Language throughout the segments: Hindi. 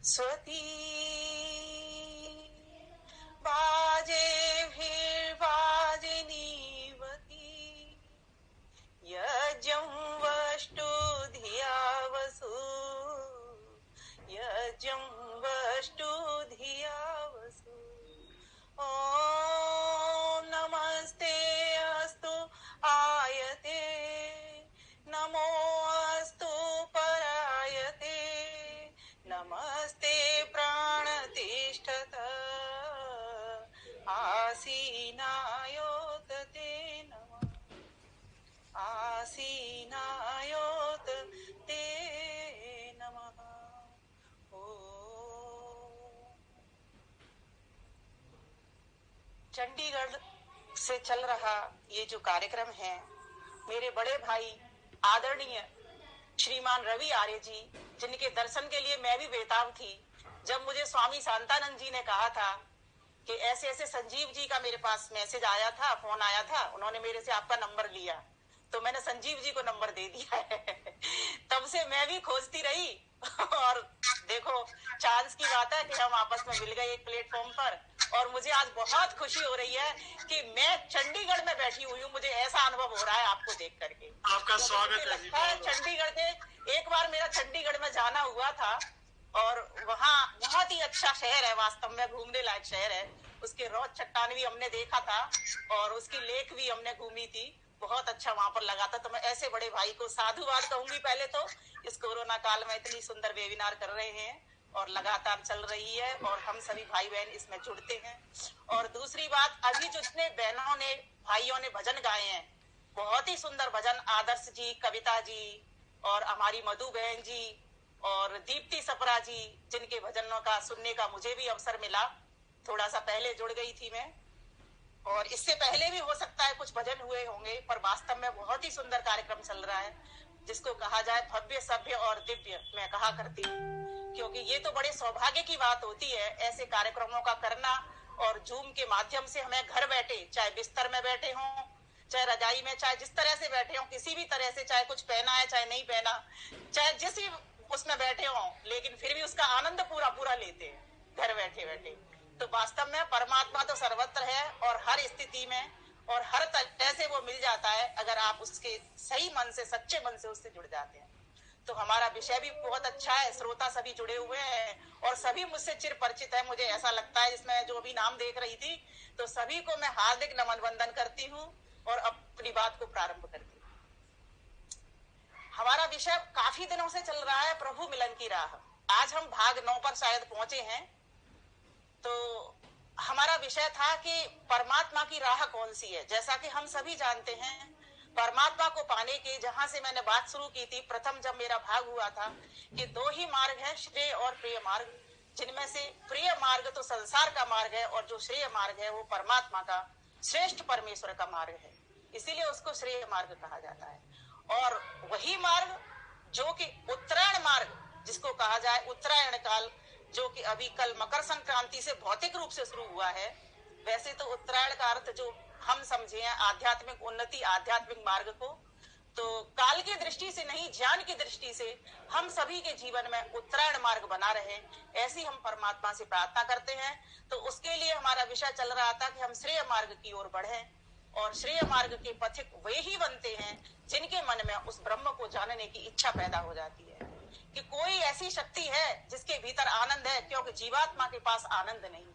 स्वती बाजे फिर बाजनीवती यज्ञं वष्टु धिया वसु यज्ञं वष्टु धिया वसु ॐ नमस्ते अस्तु आयते नमो अस्तु परायते नमस्ते प्राणतिष्ठत आसीनायोत ते नमः आसीनायोत ते नमः। चंडीगढ़ से चल रहा ये जो कार्यक्रम है, मेरे बड़े भाई आदरणीय श्रीमान रवि आर्य जी, जिनके दर्शन के लिए मैं भी बेताब थी। जब मुझे स्वामी शांतानंद जी ने कहा था कि ऐसे ऐसे संजीव जी का मेरे पास मैसेज आया था, फोन आया था, उन्होंने मेरे से आपका नंबर लिया, तो मैंने संजीव जी को नंबर दे दिया है। तब से मैं भी खोजती रही और देखो चांस की बात है कि हम आपस में मिल गए एक प्लेटफॉर्म पर। और मुझे आज बहुत खुशी हो रही है कि मैं चंडीगढ़ में बैठी हुई हूँ, मुझे ऐसा अनुभव हो रहा है आपको देख करके। आपका स्वागत है जी। चंडीगढ़ के एक बार मेरा चंडीगढ़ में जाना हुआ था और वहाँ बहुत ही अच्छा शहर है, वास्तव में घूमने लायक शहर है। उसके रोज चट्टान भी हमने देखा था और उसकी लेक भी हमने घूमी थी, बहुत अच्छा वहां पर लगा था। तो मैं ऐसे बड़े भाई को साधुवाद कहूंगी। पहले तो इस कोरोना काल में इतनी सुंदर वेबिनार कर रहे हैं और लगातार चल रही है और हम सभी भाई बहन इसमें जुड़ते हैं। और दूसरी बात, अभी जितने बहनों ने भाइयों ने भजन गाए हैं, बहुत ही सुंदर भजन, आदर्श जी, कविता जी और हमारी मधु बहन जी और दीप्ति सपरा जी, जिनके भजनों का सुनने का मुझे भी अवसर मिला। थोड़ा सा पहले जुड़ गई थी मैं और इससे पहले भी हो सकता है कुछ भजन हुए होंगे, पर वास्तव में बहुत ही सुंदर कार्यक्रम चल रहा है, जिसको कहा जाए भव्य, सभ्य और दिव्य मैं कहा करती हूँ, क्योंकि ये तो बड़े सौभाग्य की बात होती है ऐसे कार्यक्रमों का करना। और जूम के माध्यम से हमें घर बैठे, चाहे बिस्तर में बैठे हों, चाहे रजाई में, चाहे जिस तरह से बैठे हों, किसी भी तरह से, चाहे कुछ पहना है चाहे नहीं पहना, चाहे जिस भी उसमें बैठे हों, लेकिन फिर भी उसका आनंद पूरा पूरा लेते हैं घर बैठे बैठे। तो वास्तव में परमात्मा तो सर्वत्र है और हर स्थिति में और हर तरह से वो मिल जाता है, अगर आप उसके सही मन से, सच्चे मन से उससे जुड़ जाते हैं। तो हमारा विषय भी बहुत अच्छा है, श्रोता सभी जुड़े हुए हैं और सभी मुझसे चिर परिचित है, मुझे ऐसा लगता है। इसमें जो भी नाम देख रही थी, तो सभी को मैं हार्दिक नमन वंदन करती हूँ और अपनी बात को प्रारंभ करती हूँ। हमारा विषय काफी दिनों से चल रहा है, प्रभु मिलन की राह। आज हम भाग 9 पर शायद पहुंचे हैं। तो हमारा विषय था कि परमात्मा की राह कौन सी है। जैसा कि हम सभी जानते हैं, परमात्मा को पाने के, जहां से मैंने बात शुरू की थी प्रथम जब मेरा भाग हुआ था, कि 2 ही मार्ग है, श्रेय और प्रिय मार्ग, जिनमें से प्रिय मार्ग तो संसार का मार्ग है और जो श्रेय मार्ग है वो परमात्मा का, श्रेष्ठ परमेश्वर का मार्ग है, इसीलिए उसको श्रेय मार्ग कहा जाता है। और वही मार्ग जो कि उत्तरायण मार्ग, जिसको कहा जाए उत्तरायण काल, जो कि अभी कल मकर संक्रांति से भौतिक रूप से शुरू हुआ है। वैसे तो उत्तरायण का अर्थ जो हम समझे हैं आध्यात्मिक उन्नति, आध्यात्मिक मार्ग को, तो काल की दृष्टि से नहीं, ज्ञान की दृष्टि से हम सभी के जीवन में उत्तरायण मार्ग बना रहे, ऐसी हम परमात्मा से प्रार्थना करते हैं। तो उसके लिए हमारा विषय चल रहा था कि हम श्रेय मार्ग की ओर बढ़े और श्रेय मार्ग के पथिक वे ही बनते हैं जिनके मन में उस ब्रह्म को जानने की इच्छा पैदा हो जाती है कि कोई ऐसी शक्ति है जिसके भीतर आनंद है, क्योंकि जीवात्मा के पास आनंद नहीं है।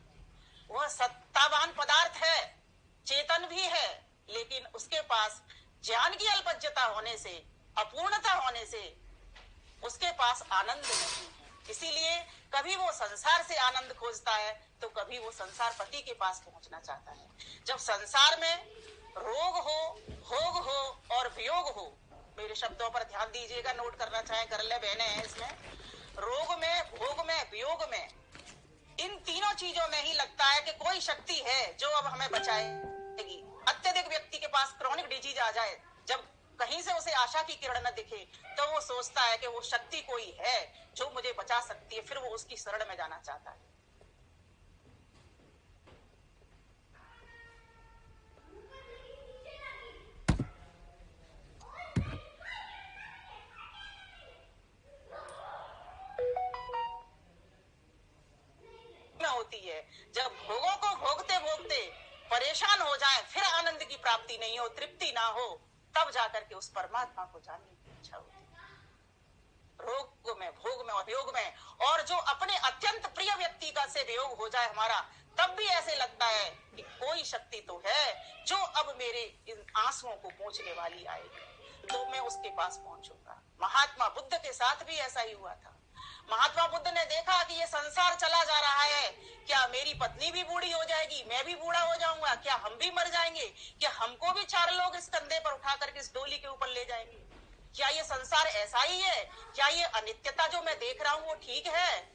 वह सत्तावान पदार्थ है, चेतन भी है, लेकिन उसके पास ज्ञान की अल्पज्यता होने से, अपूर्णता होने से उसके पास आनंद नहीं है। इसीलिए कभी वो संसार से आनंद खोजता है तो कभी वो संसार पति के पास पहुंचना चाहता है। जब संसार में रोग हो, भोग हो और वियोग हो, मेरे शब्दों पर ध्यान दीजिएगा, नोट करना चाहे कर ले, बहने हैं इसमें, रोग में, भोग में, वियोग में, इन तीनों चीजों में ही लगता है कि कोई शक्ति है जो अब हमें बचाएगी। अत्यधिक व्यक्ति के पास क्रॉनिक डिजीज आ जाए, जब कहीं से उसे आशा की किरण न दिखे, तो वो सोचता है कि वो शक्ति कोई है जो मुझे बचा सकती है, फिर वो उसकी शरण में जाना चाहता है। है। जब भोगों को भोगते भोगते परेशान हो जाए, फिर आनंद की प्राप्ति नहीं हो, तृप्ति ना हो, तब जाकर के उस परमात्मा को जानने की इच्छा होती है। रोग में, भोग में और वियोग में, और जो अपने अत्यंत प्रिय व्यक्ति का से वियोग हो जाए हमारा, तब भी ऐसे लगता है कि कोई शक्ति तो है जो अब मेरे इन आंसुओं को पोंछने वाली आएगी, तो मैं उसके पास पहुंचूंगा। महात्मा बुद्ध के साथ भी ऐसा ही हुआ था। महात्मा बुद्ध ने देखा कि ये संसार चला जा रहा है, क्या मेरी पत्नी भी बूढ़ी हो जाएगी, मैं भी बूढ़ा हो जाऊंगा, क्या हम भी मर जाएंगे, क्या हमको भी चार लोग इस कंधे पर उठा करके इस डोली के ऊपर ले जाएंगे, क्या ये संसार ऐसा ही है, क्या ये अनित्यता जो मैं देख रहा हूं वो ठीक है?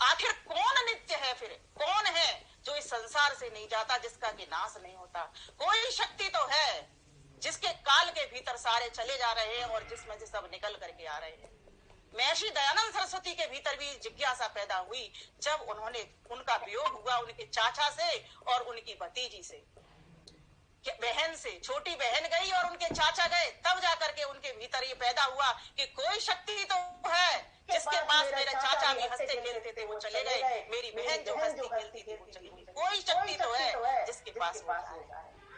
आखिर कौन नित्य है? फिर कौन है जो इस संसार से नहीं जाता, जिसका कि नाश नहीं होता? कोई शक्ति तो है जिसके काल के भीतर सारे चले जा रहे हैं और जिसमें से सब निकल करके आ रहे हैं। महर्षि दयानंद सरस्वती के भीतर भी जिज्ञासा पैदा हुई जब उनका वियोग हुआ उनके चाचा से और उनकी भतीजी से, बहन से। छोटी बहन गई और उनके चाचा गए, तब जाकर के उनके भीतर ये पैदा हुआ कि कोई शक्ति तो है जिसके पास मेरे चाचा भी हंसते खेलते थे वो चले गए, मेरी बहन जो हंसती खेलती थी वो चली गई। कोई शक्ति तो है जिसके पास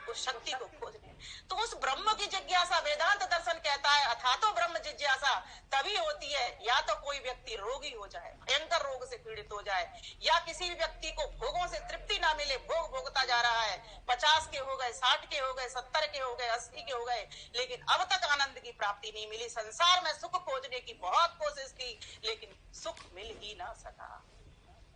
उस शक्ति को खोजने। तो उस ब्रह्म की जिज्ञासा वेदांत दर्शन कहता है, अथा तो ब्रह्म जिज्ञासा तभी होती है या तो कोई व्यक्ति रोगी हो जाए, भयंकर रोग से पीड़ित हो जाए, या किसी भी व्यक्ति को भोगों से तृप्ति ना मिले, भोग भोगता जा रहा है, 50 के हो गए, 60 के हो गए, 70 के हो गए, 80 के हो गए, लेकिन अब तक आनंद की प्राप्ति नहीं मिली। संसार में सुख खोजने की बहुत कोशिश की लेकिन सुख मिल ही ना सका।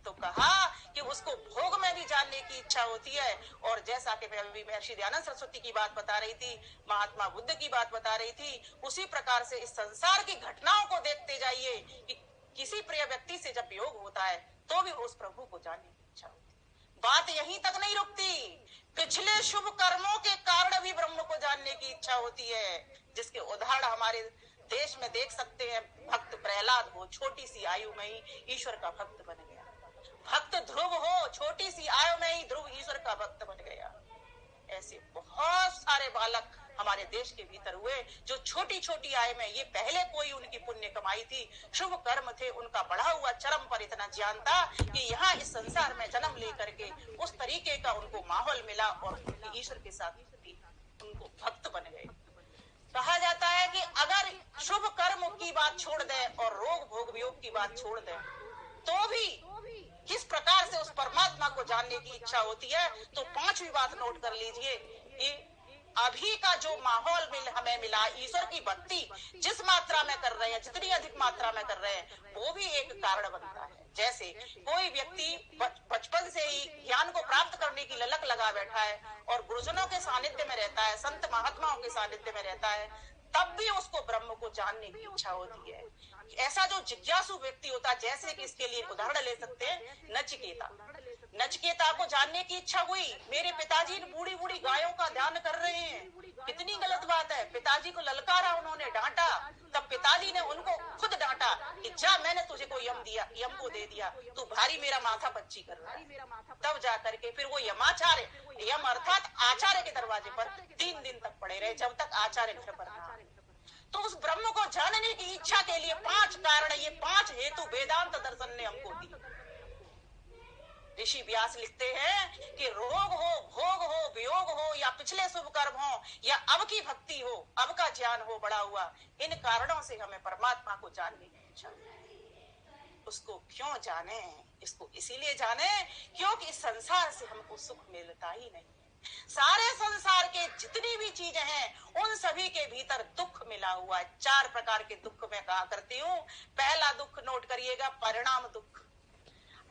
तो कहा कि उसको भोग में भी जानने की इच्छा होती है। और जैसा कि मैं अभी महर्षि दयानंद सरस्वती की बात बता रही थी, महात्मा बुद्ध की बात बता रही थी, उसी प्रकार से इस संसार की घटनाओं को देखते जाइए कि किसी प्रिय व्यक्ति से जब वियोग होता है तो भी उस प्रभु को जानने की इच्छा होती है। बात यहीं तक नहीं रुकती, पिछले शुभ कर्मों के कारण भी ब्रह्म को जानने की इच्छा होती है, जिसके उदाहरण हमारे देश में देख सकते हैं। भक्त प्रहलाद हो, छोटी सी आयु में ही ईश्वर का भक्त बन गया। भक्त ध्रुव हो, छोटी सी आयु में ही ध्रुव ईश्वर का भक्त बन गया। ऐसे बहुत सारे बालक हमारे देश के भीतर हुए जो छोटी छोटी आयु में, ये पहले कोई उनकी पुण्य कमाई थी, शुभ कर्म थे, उनका बढ़ा हुआ चरम पर इतना ज्ञान था कि यहाँ इस संसार में जन्म लेकर के उस तरीके का उनको माहौल मिला और ईश्वर के साथ उनको भक्त बन गए। कहा जाता है कि अगर शुभ कर्म की बात छोड़ दे और रोग भोग वियोग की बात छोड़ दे तो भी किस प्रकार से उस परमात्मा को जानने की इच्छा होती है। तो 5वीं बात नोट कर लीजिए कि अभी का जो माहौल हमें मिला, ईश्वर की भक्ति जिस मात्रा में कर रहे हैं, जितनी अधिक मात्रा में कर रहे हैं, वो भी एक कारण बनता है। जैसे कोई व्यक्ति बचपन से ही ज्ञान को प्राप्त करने की ललक लगा बैठा है और गुरुजनों के सानिध्य में रहता है, संत महात्माओं के सानिध्य में रहता है, तब भी उसको ब्रह्म को जानने की इच्छा होती है। ऐसा जो जिज्ञासु व्यक्ति होता है, जैसे कि इसके लिए उदाहरण ले सकते हैं नचिकेता। नचिकेता को जानने की इच्छा हुई, मेरे पिताजी बूढ़ी बूढ़ी गायों का ध्यान कर रहे हैं, कितनी गलत बात है। पिताजी को ललकारा, उन्होंने डांटा, तब पिताजी ने उनको खुद डांटा कि जा, मैंने तुझे को यम को दे दिया, तू भारी मेरा माथा पच्ची कर रहा है। तब जाकर के फिर वो यमाचार्य, यम अर्थात आचार्य के दरवाजे पर 3 दिन तक पड़े रहे, जब तक आचार्य घर पर ना आए। तो उस ब्रह्म को जानने की इच्छा के लिए 5 कारण, ये 5 हेतु वेदांत दर्शन ने हमको दी। ऋषि व्यास लिखते हैं कि रोग हो, भोग हो, वियोग हो, या पिछले शुभ कर्म हो, या अब की भक्ति हो, अब का ज्ञान हो बढ़ा हुआ, इन कारणों से हमें परमात्मा को जानने की इच्छा है। उसको क्यों जाने? इसको इसीलिए जाने क्योंकि इस संसार से हमको सुख मिलता ही नहीं। सारे संसार के जितनी भी चीजें हैं उन सभी के भीतर दुख मिला हुआ है। 4 प्रकार के दुख मैं कहा करती हूँ। पहला दुख नोट करिएगा, परिणाम दुख।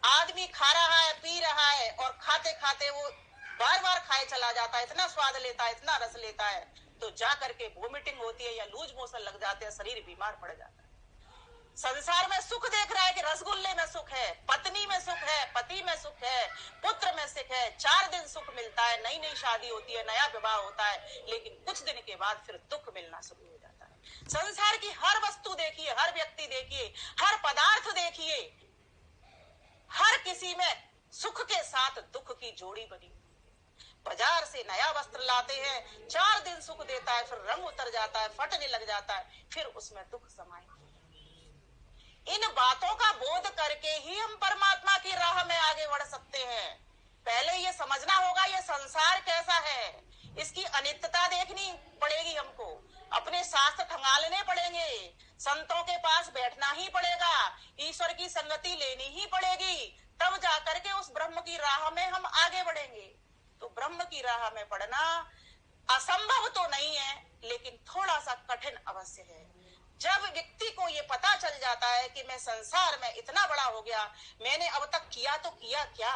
आदमी खा रहा है, पी रहा है और खाते खाते वो बार बार खाए चला जाता है, इतना स्वाद लेता है, इतना रस लेता है, तो जा करके वोमिटिंग होती है या लूज मोशन लग जाते हैं, शरीर बीमार पड़ जाता है। संसार में सुख देख रहा है कि रसगुल्ले में सुख है, पत्नी में सुख है, पति में सुख है, पुत्र में सुख है, 4 दिन सुख मिलता है, नई नई शादी होती है, नया विवाह होता है, लेकिन कुछ दिन के बाद फिर दुख मिलना शुरू हो जाता है। संसार की हर वस्तु देखिए, हर व्यक्ति देखिए, हर पदार्थ देखिए, हर किसी में सुख के साथ दुख की जोड़ी बनी। बाजार से नया वस्त्र लाते हैं, 4 दिन सुख देता है, फिर रंग उतर जाता है, फटने लग जाता है, फिर उसमें दुख समाये। इन बातों का बोध करके ही हम परमात्मा की राह में आगे बढ़ सकते हैं। पहले ये समझना होगा ये संसार कैसा है, इसकी अनित्यता देखनी पड़ेगी हमको, अपने शास्त्र खंगालने पड़ेंगे, संतों के पास बैठना ही पड़ेगा, ईश्वर की संगति लेनी ही पड़ेगी, तब जाकर के उस ब्रह्म की राह में हम आगे बढ़ेंगे। तो ब्रह्म की राह में पढ़ना असंभव तो नहीं है, लेकिन थोड़ा सा कठिन अवश्य है। जब व्यक्ति को ये पता चल जाता है कि मैं संसार में इतना बड़ा हो गया, मैंने अब तक किया तो किया क्या,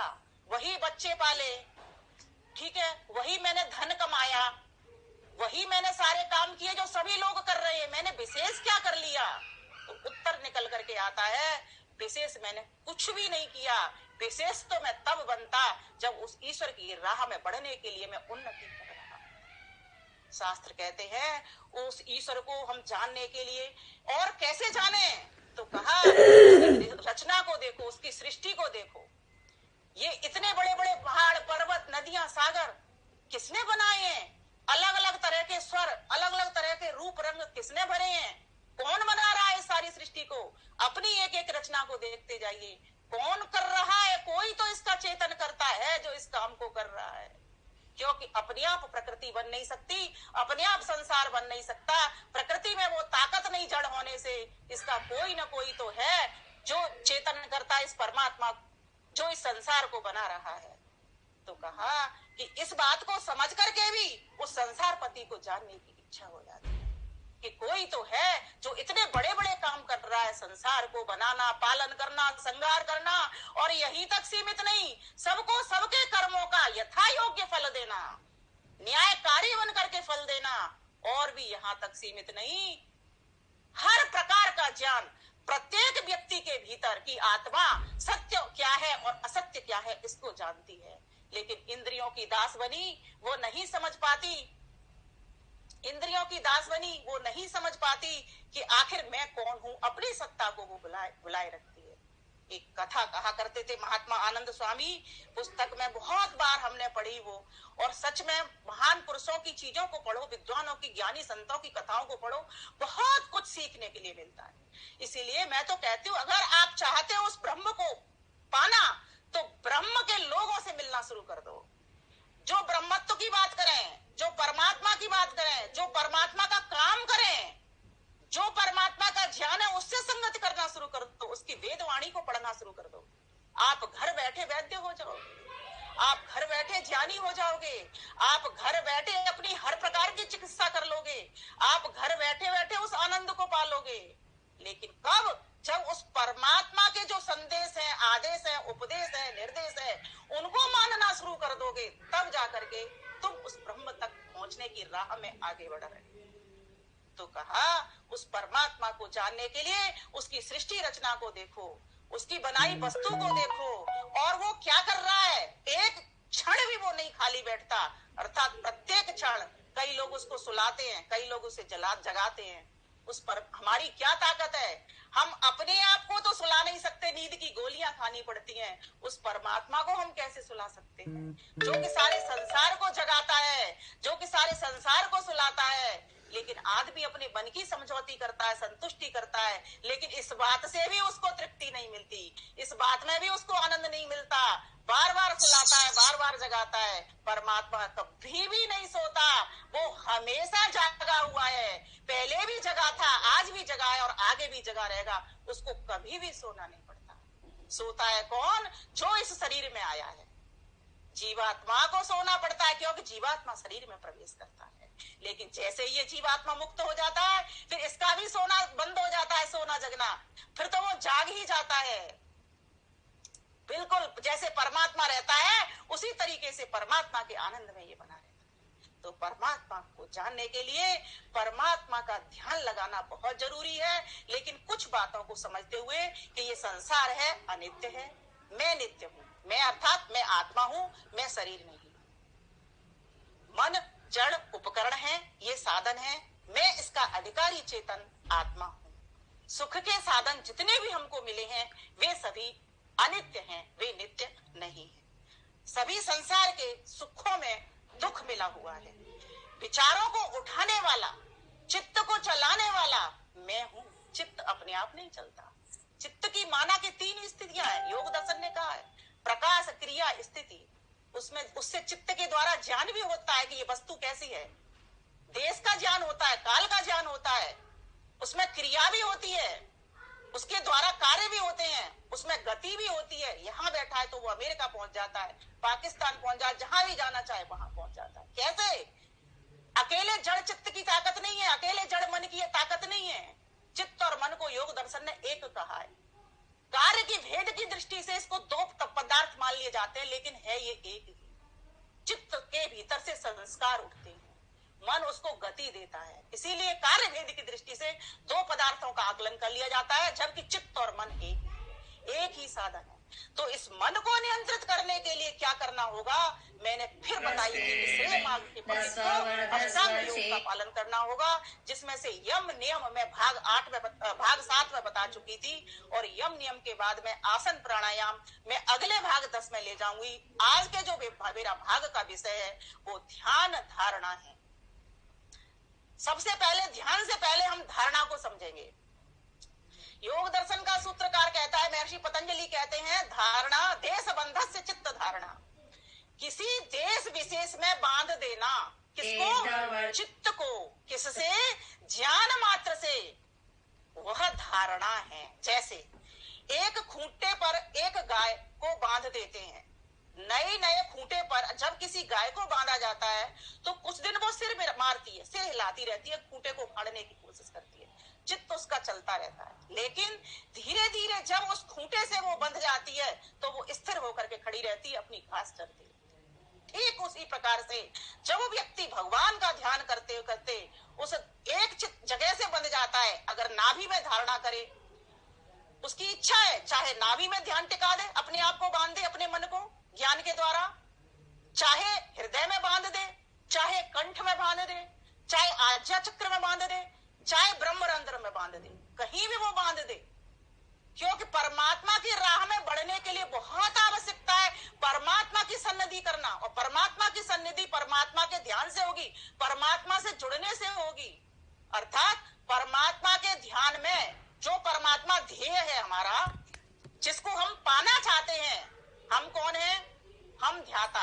वही बच्चे पाले, ठीक है, वही मैंने धन कमाया, वही मैंने सारे काम किए जो सभी लोग कर रहे हैं, मैंने विशेष क्या कर लिया? तो उत्तर निकल करके आता है विशेष मैंने कुछ भी नहीं किया, विशेष तो मैं तब बनता जब उस ईश्वर की राह में बढ़ने के लिए मैं उन्नति कर रहा। शास्त्र कहते हैं उस ईश्वर को हम जानने के लिए, और कैसे जाने? तो कहा रचना को देखो, उसकी सृष्टि को देखो। ये इतने बड़े बड़े पहाड़, पर्वत, नदियां, सागर किसने बनाए हैं? अलग अलग तरह के स्वर, अलग अलग तरह के रूप रंग किसने भरे हैं? कौन बना रहा है सारी सृष्टि को? अपनी एक एक रचना को देखते जाइए, कौन कर रहा है? कोई तो इसका चेतन करता है जो इस काम को कर रहा है, क्योंकि अपने आप प्रकृति बन नहीं सकती, अपने आप संसार बन नहीं सकता, प्रकृति में वो ताकत नहीं जड़ होने से इसका कोई ना कोई तो है जो चेतन करता है इस परमात्मा जो इस संसार को बना रहा है। तो कहा कि इस बात को समझ करके भी उस संसार पति को जानने की इच्छा हो जाती है कि कोई तो है जो इतने बड़े बड़े काम कर रहा है, संसार को बनाना, पालन करना, संगार करना, और यहीं तक सीमित नहीं, सबको सबके कर्मों का यथा योग्य फल देना, न्यायकारी बन करके फल देना, और भी यहाँ तक सीमित नहीं, हर प्रकार का ज्ञान प्रत्येक व्यक्ति के भीतर की आत्मा सत्य क्या है और असत्य क्या है इसको जानती है, लेकिन इंद्रियों की दास बनी वो नहीं समझ पाती, इंद्रियों की दास बनी वो नहीं समझ पाती कि आखिर मैं कौन हूं, अपनी सत्ता को वो बुलाए रखती है। एक कथा कहा करते थे महात्मा आनंद स्वामी, पुस्तक में बहुत बार हमने पढ़ी वो, और सच में महान पुरुषों की चीजों को पढ़ो, विद्वानों की, ज्ञानी संतों की कथाओं को पढ़ो, बहुत कुछ सीखने के लिए मिलता है। इसीलिए मैं तो कहती हूँ अगर आप चाहते हो उस ब्रह्म को पाना तो ब्रह्म के लोगों से मिलना शुरू कर दो, जो ब्रह्मत्व की बात करें, जो परमात्मा की बात करें, जो परमात्मा का काम करें, जो परमात्मा का ध्यान है उससे संगत करना शुरू कर दो, उसकी वेदवाणी को पढ़ना शुरू कर दो। आप घर बैठे वैद्य हो जाओगे, आप घर बैठे ज्ञानी हो जाओगे, आप घर बैठे अपनी हर प्रकार की चिकित्सा कर लोगे, आप घर बैठे बैठे उस आनंद को पालोगे। लेकिन कब? जब उस परमात्मा के जो संदेश है, आदेश है, उपदेश है, निर्देश है, उनको मानना शुरू कर दोगे, तब जाकर के तुम उस ब्रह्म तक पहुंचने की राह में आगे बढ़ रहे। तो कहा उस परमात्मा को जानने के लिए उसकी सृष्टि रचना को देखो, उसकी बनाई वस्तु को देखो, और वो क्या कर रहा है, एक क्षण भी वो नहीं खाली बैठता, अर्थात प्रत्येक क्षण। कई लोग उसको सुलाते हैं, कई लोग उसे जगाते हैं, उस पर हमारी क्या ताकत है? हम अपने आप को तो सुला नहीं सकते, नींद की गोलियां खानी पड़ती हैं, उस परमात्मा को हम कैसे सुला सकते हैं जो कि सारे संसार को जगाता है, जो कि सारे संसार को सुलाता है। लेकिन आदमी अपने मन की समझौती करता है, संतुष्टि करता है, लेकिन इस बात से भी उसको तृप्ति नहीं मिलती, इस बात में भी उसको आनंद नहीं मिलता, बार बार सुलाता है, बार बार जगाता है। परमात्मा कभी भी नहीं सोता, वो हमेशा जागा हुआ है, पहले भी जगा था, आज भी जगा है और आगे भी जगा रहेगा, उसको कभी भी सोना नहीं पड़ता। सोता है कौन? जो इस शरीर में आया है। जीवात्मा को सोना पड़ता है क्योंकि जीवात्मा शरीर में प्रवेश करता है, लेकिन जैसे ये जीवात्मा मुक्त हो जाता है फिर इसका भी सोना बंद हो जाता है, सोना जगना, फिर तो वो जाग ही जाता है। बिल्कुल जैसे परमात्मा रहता है उसी तरीके से परमात्मा के आनंद में ये बना रहता है। तो परमात्मा को जानने के लिए परमात्मा का ध्यान लगाना बहुत जरूरी है, लेकिन कुछ बातों को समझते हुए कि ये संसार है, अनित्य है, मैं नित्य हूँ, मैं अर्थात मैं आत्मा हूँ, मैं शरीर नहीं हूँ। मन जड़ उपकरण है, ये साधन है, मैं इसका अधिकारी चेतन आत्मा हूँ। सुख के साधन जितने भी हमको मिले हैं वे सभी अनित्य हैं, वे नित्य नहीं है। सभी संसार के सुखों में दुख मिला हुआ है। विचारों को उठाने वाला, चित्त को चलाने वाला मैं हूँ। चित्त अपने आप नहीं चलता, चित्त की माना की 3 स्थितियां हैं, योग दर्शन ने कहा है, प्रकाश, क्रिया, स्थिति। उसमें उससे चित्त के द्वारा ज्ञान भी होता है कि ये वस्तु कैसी है, देश का ज्ञान होता है, काल का ज्ञान होता है, उसमें क्रिया भी होती है, उसके द्वारा कार्य भी होते हैं, उसमें गति भी होती है। यहाँ बैठा है तो वो अमेरिका पहुंच जाता है, पाकिस्तान पहुंच जाता है, जहां भी जाना चाहे वहां पहुंच जाता है। कैसे? अकेले जड़ चित्त की ताकत नहीं है, अकेले जड़ मन की ताकत नहीं है। चित्त और मन को योग दर्शन ने एक कहा है। कार्य की भेद की दृष्टि से इसको 2 पदार्थ मान लिए जाते हैं, लेकिन है ये एक ही। चित्त के भीतर से संस्कार उठते हैं, मन उसको गति देता है, इसीलिए कार्य भेद की दृष्टि से 2 पदार्थों का आकलन कर लिया जाता है, जबकि चित्त और मन एक ही साधन है। तो इस मन को नियंत्रित करने के लिए क्या करना होगा, मैंने फिर बताई कि श्रेय मार्ग के पथ को अष्टांग योग का पालन करना होगा, जिसमें से यम नियम मैं भाग 7 में बता चुकी थी, और यम नियम के बाद में आसन प्राणायाम मैं अगले भाग 10 में ले जाऊंगी। आज के जो मेरा भाग का विषय है वो ध्यान धारणा है। सबसे पहले ध्यान से पहले हम धारणा को समझेंगे। योग दर्शन का सूत्रकार कहता है, महर्षि पतंजलि कहते हैं, धारणा देश बंधस्य चित्त धारणा, किसी देश विशेष में बांध देना। किसको? चित्त को। किससे? ज्ञान मात्र से, वह धारणा है। जैसे एक खूंटे पर एक गाय को बांध देते हैं, नए खूंटे पर जब किसी गाय को बांधा जाता है तो कुछ दिन वो सिर मारती है, सिर हिलाती रहती है, खूंटे को फाड़ने की कोशिश करती है, चित्त उसका चलता रहता है। लेकिन धीरे धीरे जब उस खूंटे से वो बंध जाती है तो वो स्थिर होकर के खड़ी रहती है, अपनी घास चरती है। ठीक उसी प्रकार से जब वो व्यक्ति भगवान का ध्यान करते करते उस एक जगह से बंध जाता है, अगर नाभि में धारणा करे, उसकी इच्छा है चाहे नाभि में ध्यान टिका दे, अपने आप को बांध दे, अपने मन को ज्ञान के द्वारा, चाहे हृदय में बांध दे, चाहे कंठ में बांध दे, चाहे आज्ञा चक्र में बांध दे, चाहे ब्रह्मरंध्र में बांध दे, कहीं भी वो बांध दे, क्योंकि परमात्मा की राह में बढ़ने के लिए बहुत आवश्यकता है परमात्मा की सन्निधि करना, और परमात्मा की सन्निधि परमात्मा के ध्यान से होगी, परमात्मा से जुड़ने से होगी। अर्थात परमात्मा के ध्यान में जो परमात्मा ध्येय है हमारा, जिसको हम पाना चाहते हैं, हम कौन है? हम ध्याता।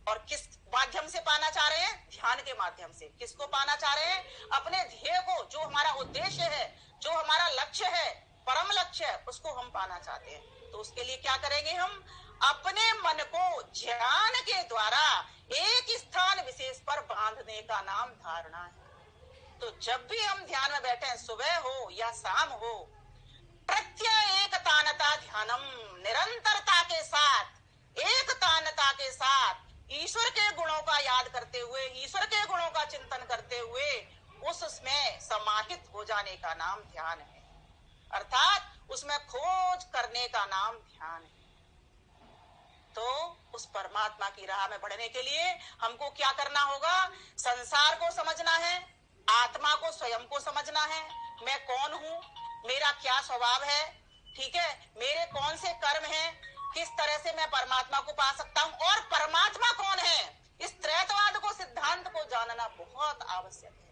और किस माध्यम से पाना चाह रहे हैं? ध्यान के माध्यम से। किसको पाना चाह रहे हैं? अपने ध्येय को, जो हमारा उद्देश्य है, जो हमारा लक्ष्य है, परम लक्ष्य है, उसको हम पाना चाहते हैं। तो उसके लिए क्या करेंगे? हम अपने मन को ज्ञान के द्वारा एक स्थान विशेष पर बांधने का नाम धारणा है। तो जब भी हम ध्यान में बैठे, सुबह हो या शाम हो, प्रत्यय एक तानता ध्यानम, निरंतरता के साथ, एक तानता के साथ ईश्वर के गुणों का याद करते हुए, ईश्वर के गुणों का चिंतन करते हुए उसमें समाहित हो जाने का नाम ध्यान है। अर्थात उसमें खोज करने का नाम ध्यान है। तो उस परमात्मा की राह में बढ़ने के लिए हमको क्या करना होगा? संसार को समझना है, आत्मा को, स्वयं को समझना है। मैं कौन हूँ, मेरा क्या स्वभाव है, ठीक है, मेरे कौन से कर्म हैं, किस तरह से मैं परमात्मा को पा सकता हूँ, और परमात्मा कौन है, इस त्रैतवाद को, सिद्धांत को जानना बहुत आवश्यक है।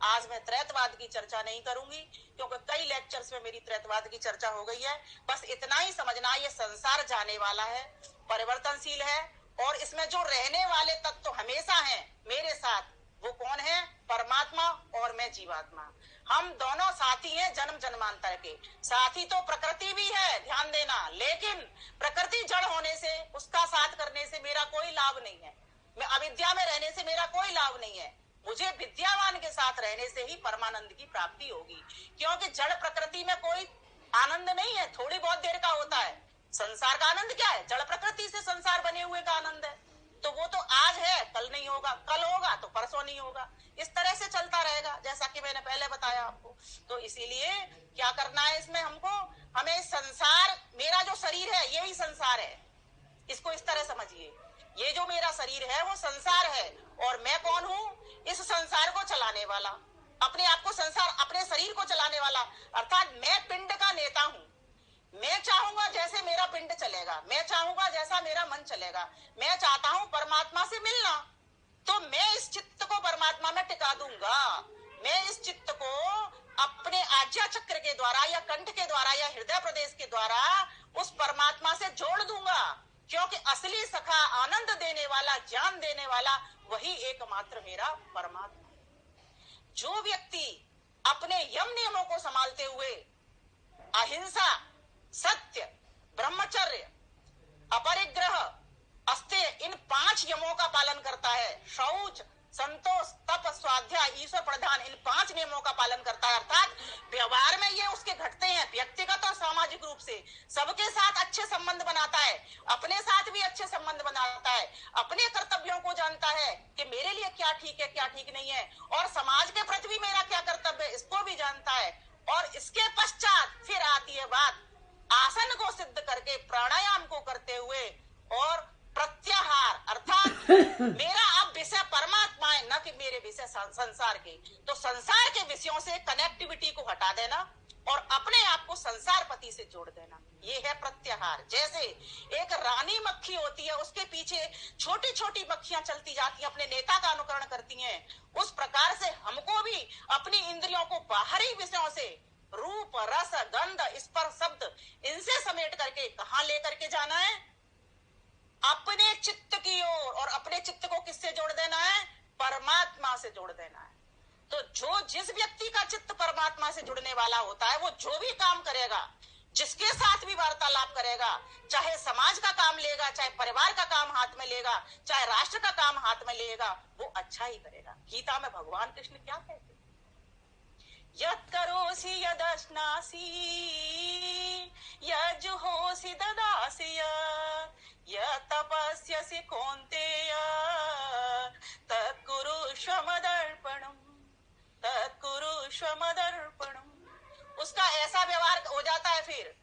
आज मैं त्रैतवाद की चर्चा नहीं करूंगी, क्योंकि कई लेक्चर्स में मेरी त्रैतवाद की चर्चा हो गई है। बस इतना ही समझना, ये संसार जाने वाला है, परिवर्तनशील है, और इसमें जो रहने वाले तत्व हमेशा हैं मेरे साथ, वो कौन है? परमात्मा और मैं जीवात्मा। हम दोनों साथी हैं जन्म जन्मांतर के। साथी तो प्रकृति भी है, ध्यान देना, लेकिन प्रकृति जड़ होने से, उसका साथ करने से मेरा कोई लाभ नहीं है। मैं अविद्या में रहने से मेरा कोई लाभ नहीं है। मुझे विद्यावान के साथ रहने से ही परमानंद की प्राप्ति होगी, क्योंकि जड़ प्रकृति में कोई आनंद नहीं है, थोड़ी बहुत देर का होता है। संसार का आनंद क्या है? जड़ प्रकृति से संसार बने हुए का आनंद है। तो वो तो आज है, कल नहीं होगा, कल होगा तो परसों नहीं होगा, इस तरह से चलता रहेगा, जैसा कि मैंने पहले बताया आपको। तो इसीलिए क्या करना है इसमें हमको? हमें संसार, मेरा जो शरीर है यही संसार है, इसको इस तरह समझिए। ये जो मेरा शरीर है वो संसार है, और मैं कौन हूँ? इस संसार को चलाने वाला, अपने आप को संसार, अपने शरीर को चलाने वाला। अर्थात मैं पिंड का नेता हूँ। मैं चाहूंगा जैसे मेरा पिंड चलेगा, मैं चाहूंगा जैसा मेरा मन चलेगा। मैं चाहता हूं परमात्मा से मिलना, तो मैं इस चित्त को परमात्मा में टिका दूंगा। मैं इस चित्त को अपने आज्ञा चक्र के द्वारा या कंठ के द्वारा या हृदय प्रदेश के द्वारा उस परमात्मा से जोड़ दूंगा, क्योंकि असली सखा, आनंद देने वाला, ज्ञान देने वाला वही एकमात्र मेरा परमात्मा है। जो व्यक्ति अपने यम नियमों को संभालते हुए अहिंसा, सत्य, ब्रह्मचर्य, अपरिग्रह, अस्तेय, इन 5 यमों का पालन करता है, शौच, संतोष, तप, स्वाध्याय, ईश्वर प्रधान, इन 5 नियमों का पालन करता है, अर्थात व्यवहार में ये उसके घटते हैं, व्यक्तिगत और सामाजिक रूप से सबके साथ अच्छे संबंध बनाता है, अपने साथ भी अच्छे संबंध बनाता है, अपने कर्तव्यों को जानता है कि मेरे लिए क्या ठीक है क्या ठीक नहीं है, और समाज के प्रति भी मेरा क्या कर्तव्य है इसको भी जानता है। और इसके पश्चात फिर आती है बात आसन को सिद्ध करके, प्राणायाम को करते हुए और प्रत्याहार, अर्थात मेरा अब विषय परमात्मा है, न कि मेरे विषय संसार के। तो संसार के विषयों से कनेक्टिविटी को हटा देना और अपने आप को संसार पति से जोड़ देना, ये है प्रत्याहार। जैसे एक रानी मक्खी होती है, उसके पीछे छोटी छोटी मक्खियां चलती जाती हैं, अपने नेता का अनुकरण करती हैं, उस प्रकार से हमको भी अपनी इंद्रियों को बाहरी विषयों से, रूप, रस, गंध, स्पर्श, शब्द, इनसे समेट करके कहां लेकर के जाना है? अपने चित्त की ओर। और अपने चित्त को किससे जोड़ देना है? परमात्मा से जोड़ देना है। तो जो जिस व्यक्ति का चित्त परमात्मा से जुड़ने वाला होता है, वो जो भी काम करेगा, जिसके साथ भी वार्तालाप करेगा, चाहे समाज का काम लेगा, चाहे परिवार का काम हाथ में लेगा, चाहे राष्ट्र का काम हाथ में लेगा, वो अच्छा ही करेगा। गीता में भगवान कृष्ण क्या कहते हैं? यत् करोसि यदश्नासि यज्जुहोसि ददासि यत् तपस्यसि कौन्तेय तत्कुरुष्व मदर्पणम्, तत्कुरुष्व मदर्पणम्। उसका ऐसा व्यवहार हो जाता है, फिर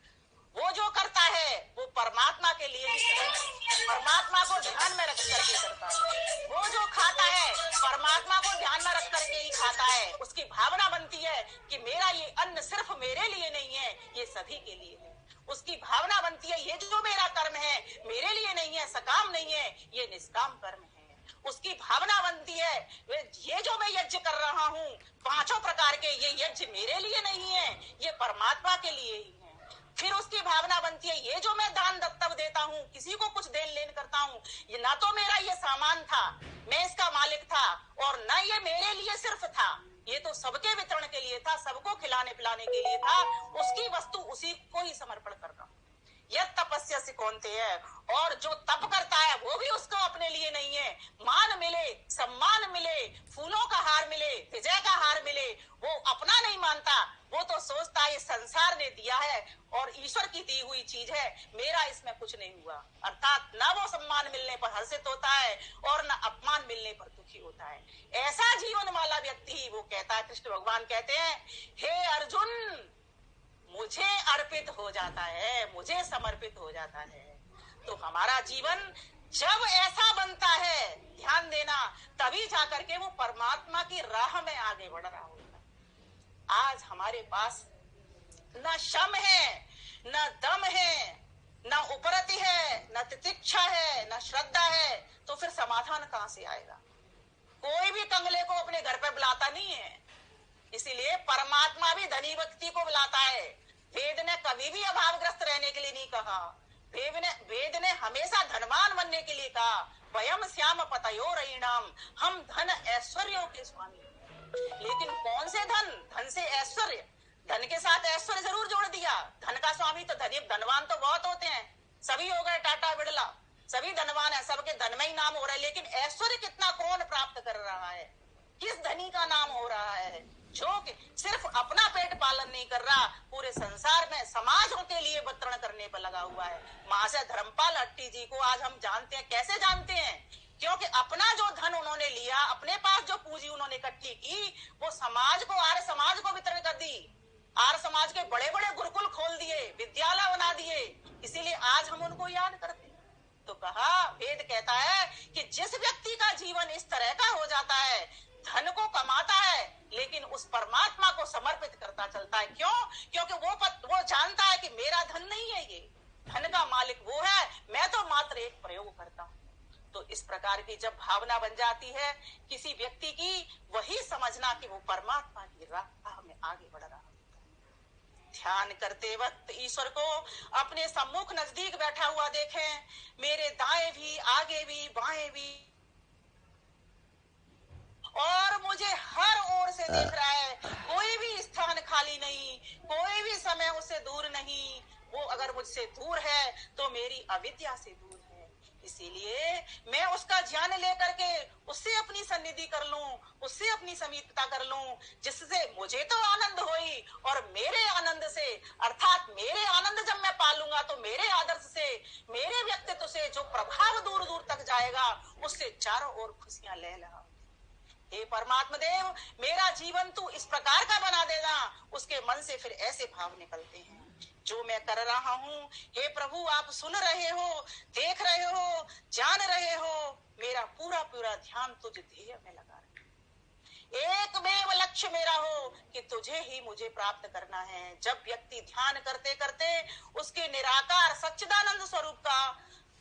वो जो करता है वो परमात्मा के लिए ही करता है, परमात्मा को ध्यान में रख करके करता है। वो जो खाता है परमात्मा को ध्यान में रख करके ही खाता है। उसकी भावना बनती है कि मेरा ये अन्न सिर्फ मेरे लिए नहीं है, ये सभी के लिए है। उसकी भावना बनती है ये जो मेरा कर्म है मेरे लिए नहीं है, सकाम नहीं है, ये निष्काम कर्म है। उसकी भावना बनती है ये जो मैं यज्ञ कर रहा हूँ 5 प्रकार के, ये यज्ञ मेरे लिए नहीं है, ये परमात्मा के लिए ही है। फिर उसकी भावना बनती है ये जो मैं दान दत्तव देता हूँ, किसी को कुछ देन लेन करता हूँ, ये ना तो मेरा ये सामान था, मैं इसका मालिक था, और न ये मेरे लिए सिर्फ था, ये तो सबके वितरण के लिए था, सबको खिलाने पिलाने के लिए था। उसकी वस्तु उसी को ही समर्पण कर रहा हूँ। यह तपस्या से कौनते है, और जो तप करता है वो भी उसको अपने लिए नहीं है। मान मिले, सम्मान मिले, फूलों का हार मिले, विजय का हार मिले, वो अपना नहीं मानता। वो तो सोचता है ये संसार ने दिया है और ईश्वर की दी हुई चीज है, मेरा इसमें कुछ नहीं हुआ। अर्थात न वो सम्मान मिलने पर हर्षित होता है और न अपमान मिलने पर दुखी होता है। ऐसा जीवन वाला व्यक्ति, वो कहता है, कृष्ण भगवान कहते हैं, हे अर्जुन मुझे अर्पित हो जाता है, मुझे समर्पित हो जाता है। तो हमारा जीवन जब ऐसा बनता है, ध्यान देना, तभी जाकर के वो परमात्मा की राह में आगे बढ़ रहा होता है। आज हमारे पास न शम है, न दम है, न उपरति है, न तितिक्षा है, न श्रद्धा है, तो फिर समाधान कहां से आएगा? कोई भी कंगले को अपने घर पे बुलाता नहीं है। इसीलिए परमात्मा भी धनी व्यक्ति को बुलाता है। वेद ने कभी भी अभावग्रस्त रहने के लिए नहीं कहा। वेद ने हमेशा धनवान बनने के लिए कहा, वयम श्याम पतयोरयिणाम, हम धन ऐश्वर्यों के स्वामी। लेकिन कौन से धन? धन से ऐश्वर्य, धन के साथ ऐश्वर्य जरूर जोड़ दिया। धन का स्वामी तो धनवान तो बहुत होते हैं, सभी हो गए टाटा बिड़ला, सभी धनवान है, सबके धन में ही नाम हो रहा है। लेकिन ऐश्वर्य कितना कौन प्राप्त कर रहा है? किस धनी का नाम हो रहा है? जो सिर्फ अपना पेट पालन नहीं कर रहा, पूरे संसार में समाजों के लिए वितरण करने पर लगा हुआ है। महाशय धर्मपाल अट्टी जी को आज हम जानते हैं। कैसे जानते हैं? क्योंकि अपना जो धन उन्होंने लिया, अपने पास जो पूंजी उन्होंने इकट्ठी की, वो समाज को, आर्य समाज को वितरण कर दी। आर्य समाज के बड़े बड़े गुरुकुल खोल दिए, विद्यालय बना दिए। इसीलिए आज हम उनको याद करते हैं। तो कहा, वेद कहता है कि जिस व्यक्ति का जीवन इस तरह का हो जाता है, धन को कमाता है लेकिन उस परमात्मा को समर्पित करता चलता है। क्यों? क्योंकि वो जानता है कि मेरा धन नहीं है, ये धन का मालिक वो है, मैं तो मात्र एक प्रयोग करता हूँ। तो इस प्रकार की जब भावना बन जाती है किसी व्यक्ति की, वही समझना कि वो परमात्मा की राह में आगे बढ़ रहा है। ध्यान करते वक्त ईश्वर को अपने सम्मुख नजदीक बैठा हुआ देखें, मेरे दाएं भी, आगे भी, बाएं भी, और मुझे हर ओर से देख रहा है। कोई भी स्थान खाली नहीं, कोई भी समय उससे दूर नहीं। वो अगर मुझसे दूर है तो मेरी अविद्या से दूर है। इसीलिए मैं उसका ध्यान लेकर के उससे अपनी सन्निधि कर लूं, उससे अपनी समीपता कर लूं, जिससे मुझे तो आनंद होई, और मेरे आनंद से, अर्थात मेरे आनंद जब मैं पालूंगा तो मेरे आदर्श से, मेरे व्यक्तित्व से जो प्रभाव दूर दूर तक जाएगा, उससे चारों ओर खुशियां ले ला। हे परमात्मा देव, मेरा जीवन तू इस प्रकार का बना देना। उसके मन से फिर ऐसे भाव निकलते हैं, जो मैं कर रहा हूँ हे प्रभु आप सुन रहे हो, देख रहे हो, जान रहे हो। मेरा पूरा पूरा ध्यान तुझ ध्येय में लगा रहे। एकमेव लक्ष्य मेरा हो कि तुझे ही मुझे प्राप्त करना है। जब व्यक्ति ध्यान करते करते उसके निराकार सच्चिदानंद स्वरूप का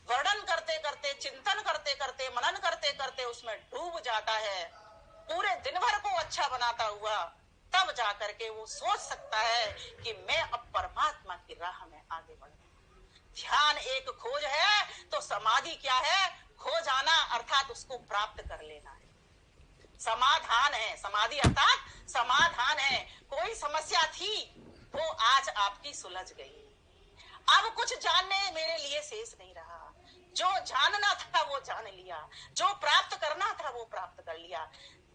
वर्णन करते करते, चिंतन करते करते, मनन करते करते उसमें डूब जाता है, पूरे दिन भर को अच्छा बनाता हुआ, तब जाकर के वो सोच सकता है कि मैं अब परमात्मा की राह में आगे बढ़ूं। ध्यान एक खोज है तो समाधि क्या है? खो जाना, अर्थात उसको प्राप्त कर लेना है। समाधान है, समाधि अर्थात समाधान है। कोई समस्या थी वो आज आपकी सुलझ गई। अब कुछ जानने मेरे लिए शेष नहीं रहा। जो जानना था वो जान लिया, जो प्राप्त करना था वो प्राप्त कर लिया।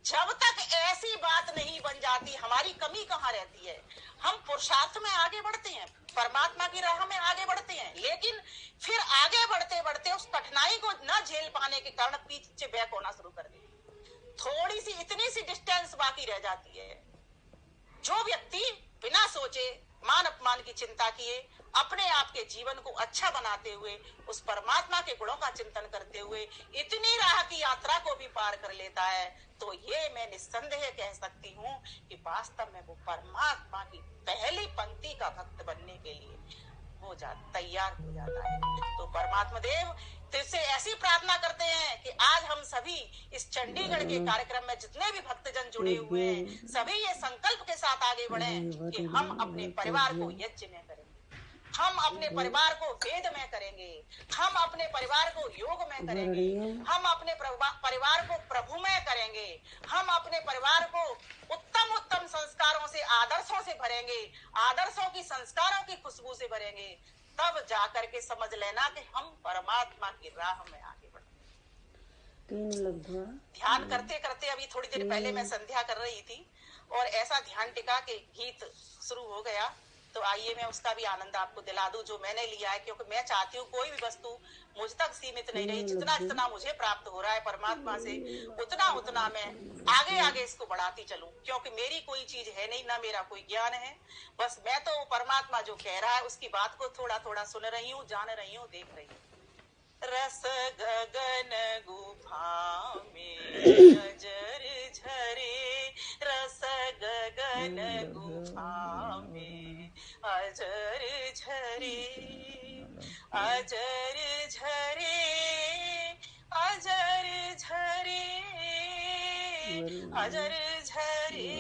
जब तक ऐसी बात नहीं बन जाती, हमारी कमी कहाँ रहती है? हम पुरुषार्थ में आगे बढ़ते हैं, परमात्मा की राह में आगे बढ़ते हैं, लेकिन फिर आगे बढ़ते बढ़ते उस कठिनाई को न झेल पाने के कारण पीछे बैक होना शुरू कर देते। थोड़ी सी, इतनी सी डिस्टेंस बाकी रह जाती है। जो व्यक्ति बिना सोचे, मान अपमान की चिंता किए, अपने आप के जीवन को अच्छा बनाते हुए, उस परमात्मा के गुणों का चिंतन करते हुए इतनी राह की यात्रा को भी पार कर लेता है, तो ये मैं निस्संदेह कह सकती हूँ कि वास्तव में वो परमात्मा की पहली पंक्ति का भक्त बनने के लिए वो तैयार हो जाता है। तो परमात्मा देव तुझसे ऐसी प्रार्थना करते हैं कि आज हम सभी इस चंडीगढ़ के कार्यक्रम में जितने भी भक्तजन जुड़े हुए हैं, सभी ये संकल्प के साथ आगे बढ़े कि हम अपने परिवार को यज्ञ में करेंगे, हम अपने परिवार को वेद में करेंगे, हम अपने परिवार को योग में करेंगे, हम अपने परिवार को प्रभु में करेंगे, हम अपने परिवार को उत्तम उत्तम संस्कारों से, आदर्शों से भरेंगे, आदर्शों की, संस्कारों की खुशबू से भरेंगे। तब जाकर के समझ लेना कि हम परमात्मा की राह में आगे बढ़ेंगे। ध्यान करते करते अभी थोड़ी देर पहले मैं संध्या कर रही थी और ऐसा ध्यान टिका के गीत शुरू हो गया, तो आइए मैं उसका भी आनंद आपको दिला दूं जो मैंने लिया है। क्योंकि मैं चाहती हूँ कोई भी वस्तु मुझ तक सीमित नहीं रही। जितना जितना मुझे प्राप्त हो रहा है परमात्मा से, उतना उतना मैं आगे आगे इसको बढ़ाती चलूं। क्योंकि मेरी कोई चीज है नहीं, ना मेरा कोई ज्ञान है, बस मैं तो परमात्मा जो कह रहा है उसकी बात को थोड़ा थोड़ा सुन रही हूँ, जान रही हूँ, देख रही हूँ। रस गगन गुफा में नजर झरे, रस गगन गुफा में अजर झरे, अजर झरे, अजर झरे, अजर झरे,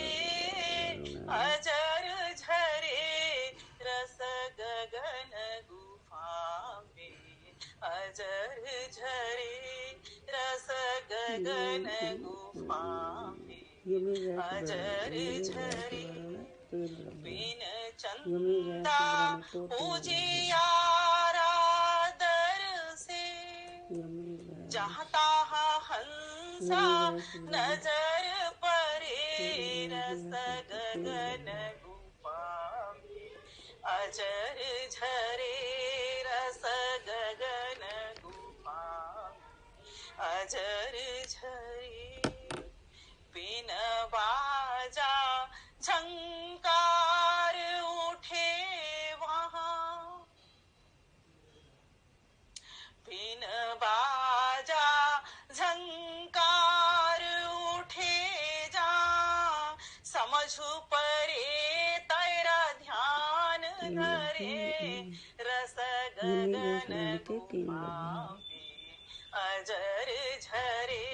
अजर झरे, रस गगन गुफा में अजर झरे, रस गगन गुफा में अजर झरे, बिन चंदा उजियारा दर से, जहाँ तहाँ हंसा नजर परे, रस गगन गुफा में अजर झरे, रस गगन गुफा में अजर झरे, बिन बाजा झंकार उठे वहाँ, बिन बाजा झंकार उठे जा, समझू परे तेरा ध्यान धरे, रस गगन गुफा में अजर झरे,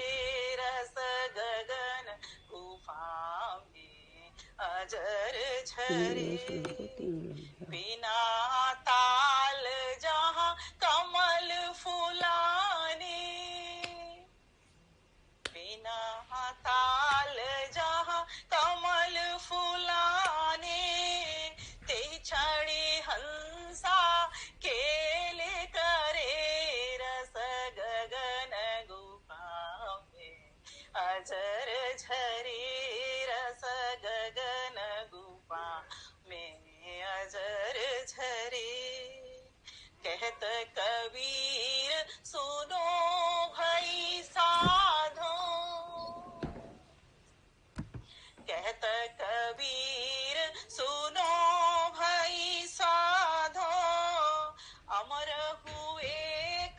रस गगन गुफा में अजर झरे बिना ताल जहाँ कमल फुलाने, बिना ताल जहाँ कमल फुलाने, ते छड़ी हंसा केले करे रस गगन गुफा में, अजर झरे रस गगन गुफा में, अजर झरे। कहत कबीर सुनो भई साधो, कहत कबीर सुनो भई साधो, अमर हुए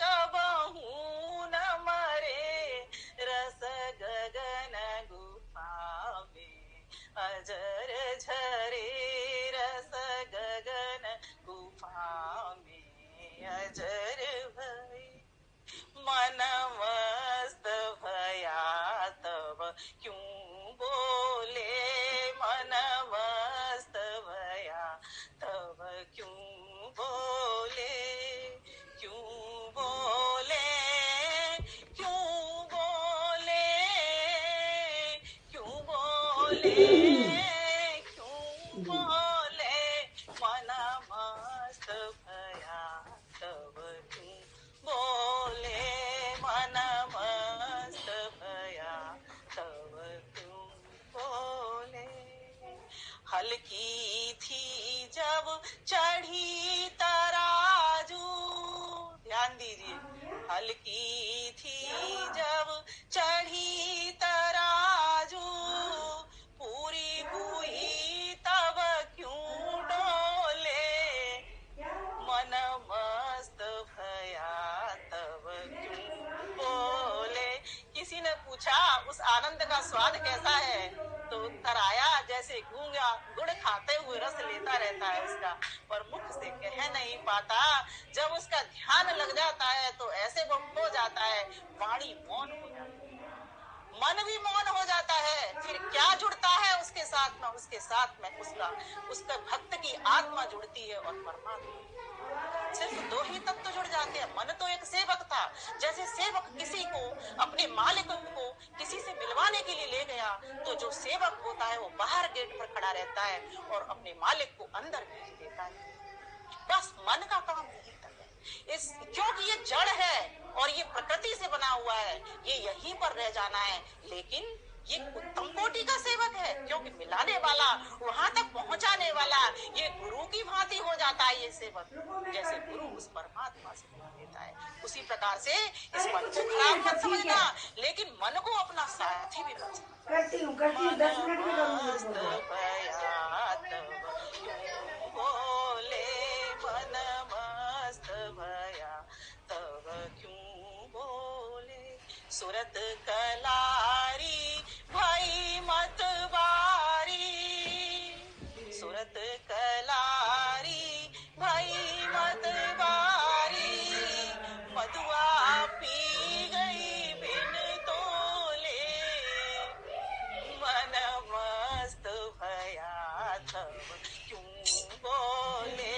कबहू न मरे रस गगन गुफा में, अजर झरे रस गगन गुफा में, अजर भई। मन मस्त भया तब क्यों बोले, मन मस्त भया तब क्यों बोले, क्यों बोले, क्यों बोले, क्यों बोले, क्यों बोले, मन मस्त भया तब क्यों बोले, मन मस्त भया तब क्यों बोले। हल्की थी जब चढ़ी तराजू, ध्यान दीजिए, हल्की थी जब चढ़ी तराजू, पूरी हुई तब क्यों डोले, मन मस्त भया तब क्यों बोले। किसी ने पूछा उस आनंद का स्वाद कैसा है, तो उत्तर आया जैसे गूंगा गुड़ खाते हुए रस लेता रहता है उसका, पर मुख से कह नहीं पाता। जब उसका ध्यान लग जाता है तो ऐसे वो खो जाता है, वाणी मौन हो जाती है, मन भी मौन हो जाता है। फिर क्या जुड़ता है उसके साथ में, उसके साथ में उसका भक्त की आत्मा जुड़ती है और परमात्मा। सिर्फ दो ही तत्व जुड़ जाते हैं। मन तो एक सेवक था, जैसे सेवक किसी को अपने मालिक को किसी से मिलवाने के लिए ले गया, तो जो सेवक होता है वो बाहर गेट पर खड़ा रहता है और अपने मालिक को अंदर भेज देता है। बस मन का काम यही तक है, क्योंकि ये जड़ है और ये प्रकृति से बना हुआ है, ये यहीं पर रह जाना है। लेकिन ये उत्तम कोटि का सेवक है, क्योंकि मिलाने वाला, वहां तक पहुंचाने वाला, ये गुरु की भांति हो जाता है ये सेवक, जैसे गुरु उस परमात्मा से मिला देता है। उसी प्रकार से इस मन को खराब मत समझना, लेकिन मन को अपना साथी भी मत समझना। बोले मन मस्त भया तब क्यों बोले, सूरत कलारी भई मतवारी, सूरत कलारी भई मतवारी, मधुआ पी गई बिन तोले, मन मस्त भया तब क्यों बोले,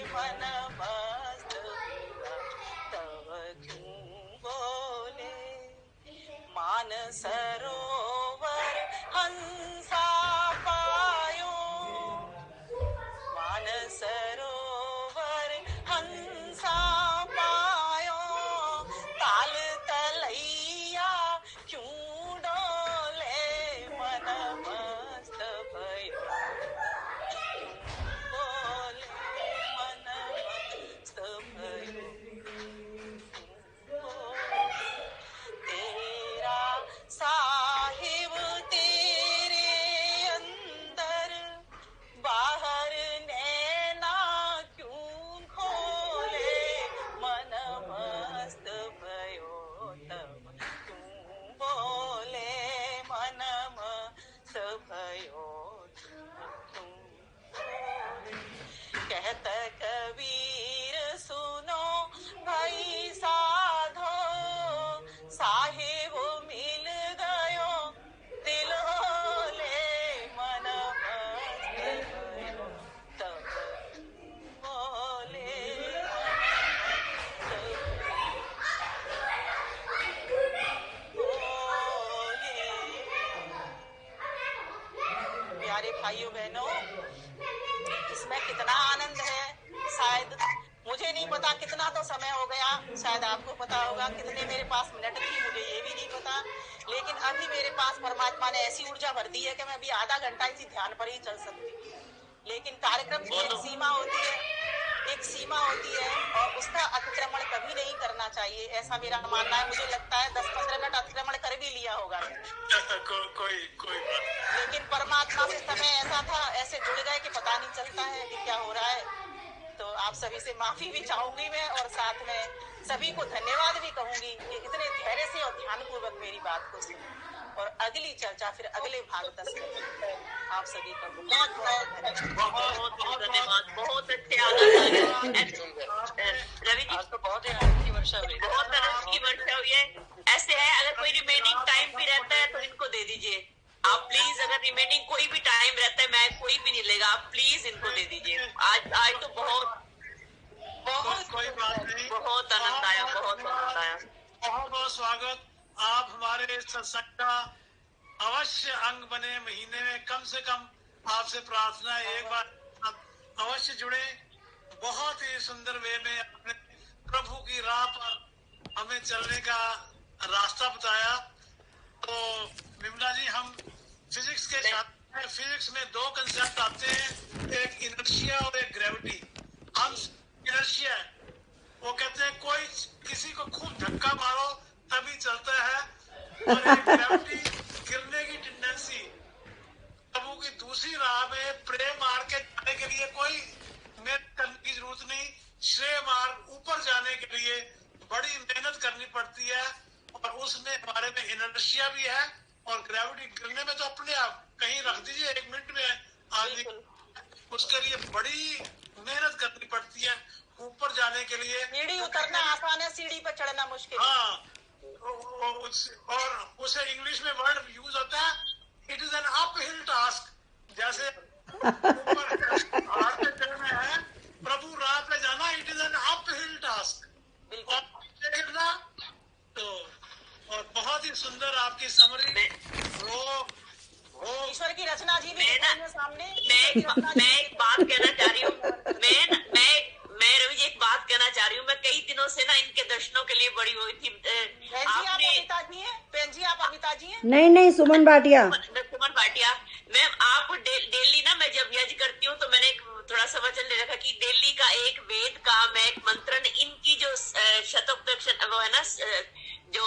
मन मस्त भया तब क्यों बोले। मान सरोवर हंसा पायो, मान सरोवर हंसा पायो, ताल तलैया क्यों डोले, मन मस्त भया बोले, मन मस्त भयो तेरा सा कितना आनंद है। शायद मुझे नहीं पता कितना तो समय हो गया, शायद आपको पता होगा कितने मेरे पास मिनट थी, मुझे ये भी नहीं पता। लेकिन अभी मेरे पास परमात्मा ने ऐसी ऊर्जा भर दी है कि मैं अभी आधा घंटा इसी ध्यान पर ही चल सकती हूँ। लेकिन कार्यक्रम की एक सीमा होती है, एक सीमा होती है और उसका अतिक्रमण कभी नहीं करना चाहिए, ऐसा मेरा मानना है। मुझे लगता है 10-15 मिनट अतिक्रमण कर भी लिया होगा कोई बात। लेकिन परमात्मा से समय ऐसा था, ऐसे जुड़ गए कि पता नहीं चलता है कि क्या हो रहा है। तो आप सभी से माफी भी चाहूंगी मैं, और साथ में सभी को धन्यवाद भी कहूंगी कि इतने धैर्य से और ध्यान पूर्वक मेरी बात को सुनी। और अगली चर्चा फिर अगले भाग 10 में। आप सभी का बहुत बहुत धन्यवाद। बहुत अच्छे रवि जी, तो बहुत आनंद की वर्षा हुई, बहुत आनंद की वर्षा हुई है। ऐसे है, अगर कोई रिमेनिंग टाइम भी रहता है तो इनको दे दीजिए आप प्लीज। अगर रिमेनिंग कोई भी टाइम रहता है, मैं कोई भी नहीं लेगा, आप प्लीज इनको दे दीजिए। आज तो बहुत कोई बात नहीं, बहुत आनंद आया, बहुत आनंद आया। बहुत बहुत स्वागत। आप हमारे सत्संग का अवश्य अंग बने। महीने में कम से कम आपसे प्रार्थना है, एक बार अवश्य जुड़े। बहुत ही सुंदर वे में आपने प्रभु की राह पर हमें चलने का रास्ता बताया। तो विमला जी, हम फिजिक्स के छात्र हैं। फिजिक्स में दो कंसेप्ट आते हैं, एक इनर्शिया और एक ग्रेविटी। हम इनर्शिया है, वो कहते हैं कोई किसी को खूब धक्का मारो तभी चलता है, और एक ग्रेविटी गिरने की टेंडेंसी। प्रभु की दूसरी राह में प्रेम मार्ग के जाने के लिए कोई मेहनत करने की जरूरत नहीं। श्रेय मार्ग ऊपर जाने के लिए बड़ी मेहनत करनी पड़ती है, और उसमें हमारे में इनर्शिया भी है और ग्रेविटी गिरने में तो अपने आप कहीं रख दीजिए, 1 मिनट में आदमी, उसके लिए बड़ी मेहनत करनी पड़ती है ऊपर जाने के लिए। सीढ़ी उतरना आसान है, सीढ़ी पर चढ़ना मुश्किल। हाँ, और उसे इंग्लिश में वर्ड यूज होता है, it is an up hill task. जैसे ऊपर पहाड़ पे चढ़ना है, प्रभु राह पे जाना, it is an up hill task. गिरना तो, और बहुत ही सुंदर आपकी समरी। ईश्वर की रचना जी भी सामने। मैं एक बात कहना चाह रही हूँ, मैं रवि जी एक बात कहना चाह रही हूँ। मैं कई दिनों से ना इनके दर्शनों के लिए बड़ी हुई थी। आप अमिता जी हैं? नहीं, सुमन भाटिया। सुमन भाटिया मैम, आप डेली ना, मैं जब यज्ञ करती हूँ तो मैंने थोड़ा सा वचन ले रखा कि डेली का एक वेद का मैं एक मंत्रण, इनकी जो शतोपदेश वो है ना, जो